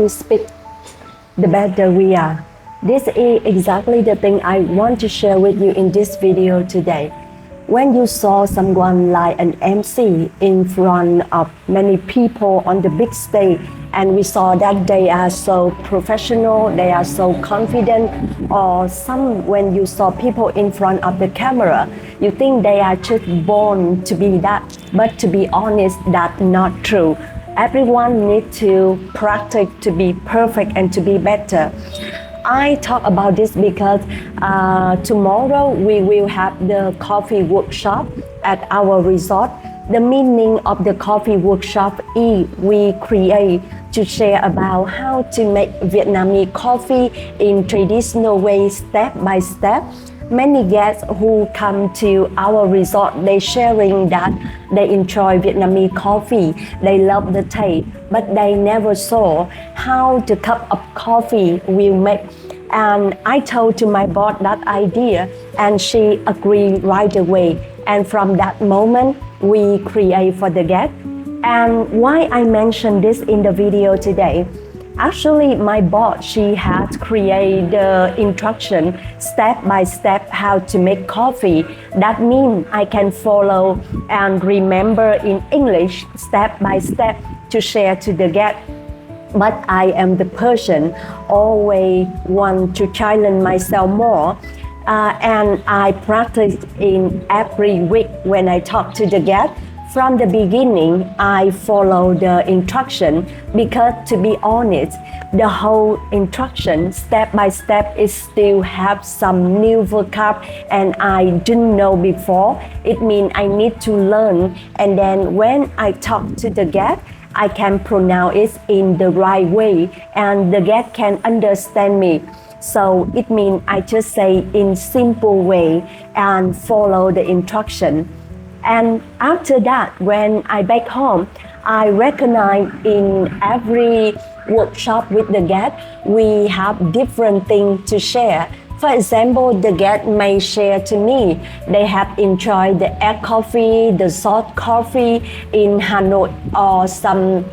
we speak, the better we are. This is exactly the thing I want to share with you in this video today. When you saw someone like an MC in front of many people on the big stage, and we saw that they are so professional, they are so confident, or when you saw people in front of the camera, you think they are just born to be that. But to be honest, that's not true. Everyone needs to practice to be perfect and to be better. I talk about this because tomorrow we will have the coffee workshop at our resort. The meaning of the coffee workshop is we create to share about how to make Vietnamese coffee in traditional way, step by step. Many guests who come to our resort, they sharing that they enjoy Vietnamese coffee, they love the taste, but they never saw how the cup of coffee will make. And I told to my boss that idea, and she agreed right away. And from that moment, we create for the guest. And why I mentioned this in the video today? Actually, my boss, she has created the instruction step by step how to make coffee. That means I can follow and remember in English step by step to share to the guest. But I am the person always want to challenge myself more. And I practice in every week when I talk to the guest. From the beginning, I follow the instruction because, to be honest, the whole instruction step by step is still have some new vocab and I didn't know before. It means I need to learn, and then when I talk to the guest, I can pronounce it in the right way and the guest can understand me. So it means I just say in simple way and follow the instruction. And after that, when I back home, I recognize in every workshop with the guest, we have different things to share. For example, the guest may share to me, they have enjoyed the egg coffee, the salt coffee in Hanoi or some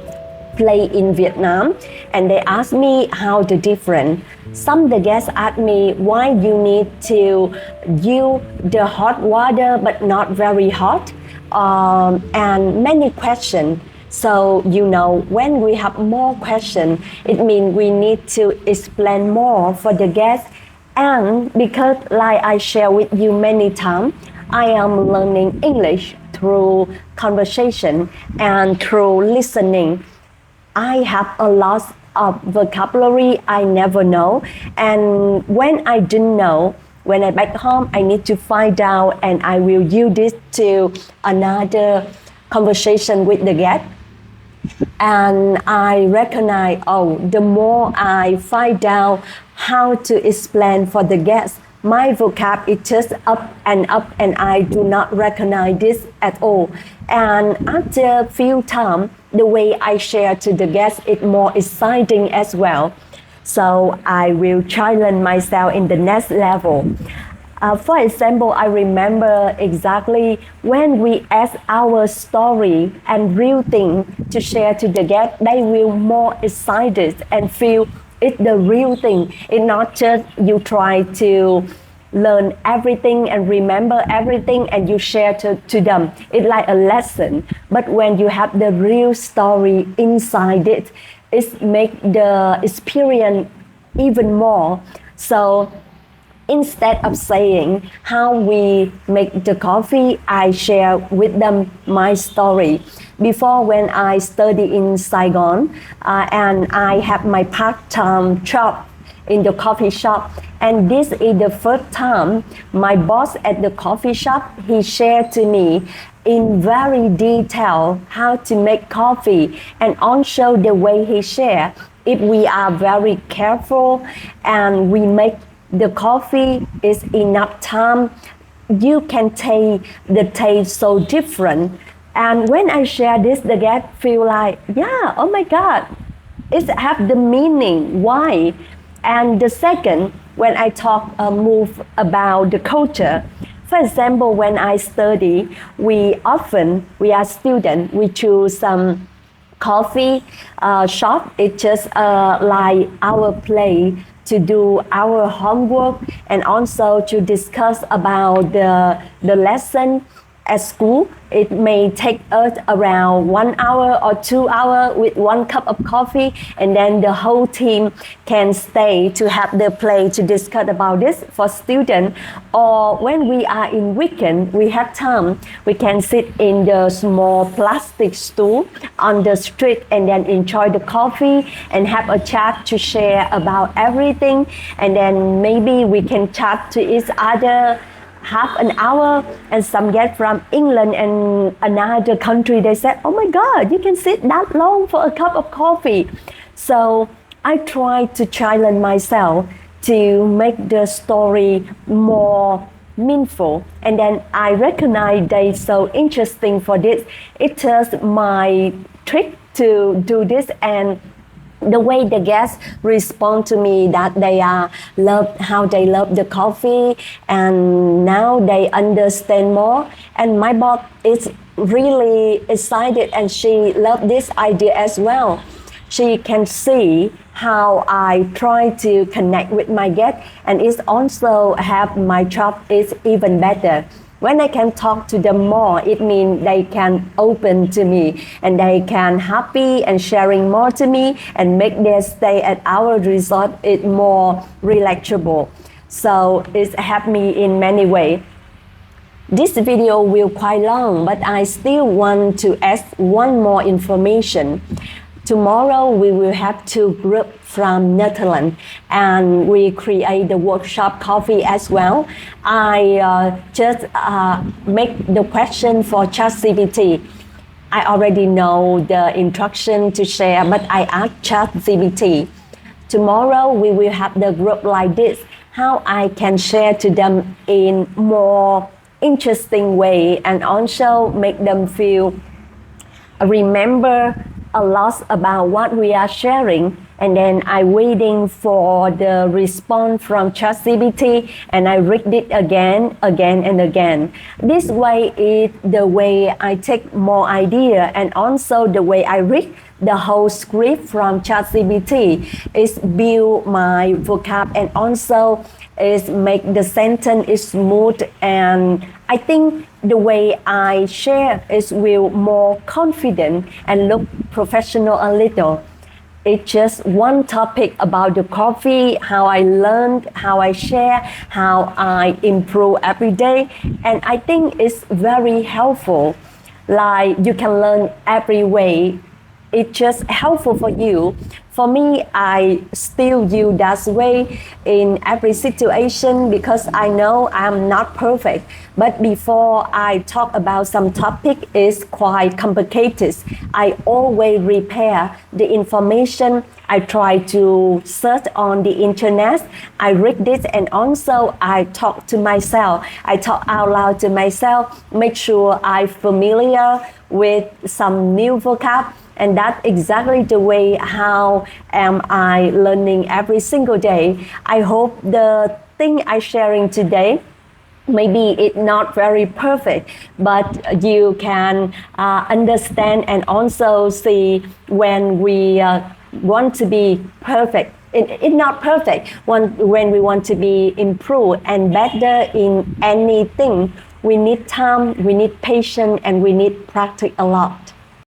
place in Vietnam, and they ask me how the different. Some of the guests ask me why you need to use the hot water but not very hot, and many questions. So when we have more questions, it means we need to explain more for the guests. And because like I share with you many times, I am learning English through conversation and through listening. I have a lot of vocabulary I never know, and when I didn't know, when I back home, I need to find out and I will use this to another conversation with the guest. And I recognize, the more I find out how to explain for the guests, my vocab is just up and I do not recognize this at all. And after a few times, the way I share to the guests is more exciting as well. So I will challenge myself in the next level. For example, I remember exactly when we ask our story and real thing to share to the guest, they will more excited and feel it's the real thing. It's not just you try to learn everything and remember everything and you share to them. It's like a lesson. But when you have the real story inside it, it makes the experience even more. So instead of saying how we make the coffee, I share with them my story. Before, when I study in Saigon, and I have my part-time job in the coffee shop, and this is the first time my boss at the coffee shop, he shared to me in very detail how to make coffee, and also the way he shared, if we are very careful and we make the coffee is enough time, you can taste the taste so different. And when I share this, the guest feel like, yeah, oh my God, it have the meaning. Why? And the second, when I move about the culture, for example, when I study, we are students, we choose some coffee shop. It's just like our place to do our homework and also to discuss about the lesson at school. It may take us around 1 hour or 2 hours with one cup of coffee, and then the whole team can stay to have the play to discuss about this for students. Or when we are in weekend, we have time, we can sit in the small plastic stool on the street and then enjoy the coffee and have a chat to share about everything. And then maybe we can chat to each other half an hour. And some get from England and another country, they said, oh my God, you can sit that long for a cup of coffee. So I try to challenge myself to make the story more meaningful, and then I recognize they so interesting for this. It is my trick to do this, and the way the guests respond to me that they love how they love the coffee, and now they understand more. And my boss is really excited, and she loved this idea as well. She can see how I try to connect with my guests, and it's also have my job is even better. When I can talk to them more, it means they can open to me and they can happy and sharing more to me and make their stay at our resort it more relaxable. So it's helped me in many ways. This video will quite long, but I still want to add one more information. Tomorrow we will have two groups from Netherlands, and we create the workshop coffee as well. I just make the question for ChatGPT. I already know the instruction to share, but I asked ChatGPT. Tomorrow we will have the group like this, how I can share to them in more interesting way and also make them feel remember a lot about what we are sharing. And then I waiting for the response from ChatGPT, and I read it again and again. This way is the way I take more idea, and also the way I read the whole script from ChatGPT is build my vocab, and also is make the sentence is smooth. And I think the way I share is will more confident and look professional a little. It's just one topic about the coffee, how I learned, how I share, how I improve every day. And I think it's very helpful. Like you can learn every way. It's just helpful for you. For me, I still use that way in every situation because I know I'm not perfect. But before I talk about some topic is quite complicated, I always prepare the information. I try to search on the internet. I read this, and also I talk to myself. I talk out loud to myself, make sure I'm familiar with some new vocab. And that's exactly the way how am I learning every single day. I hope the thing I'm sharing today, maybe it's not very perfect, but you can understand and also see when we want to be perfect. It's not perfect. When we want to be improved and better in anything, we need time, we need patience, and we need practice a lot.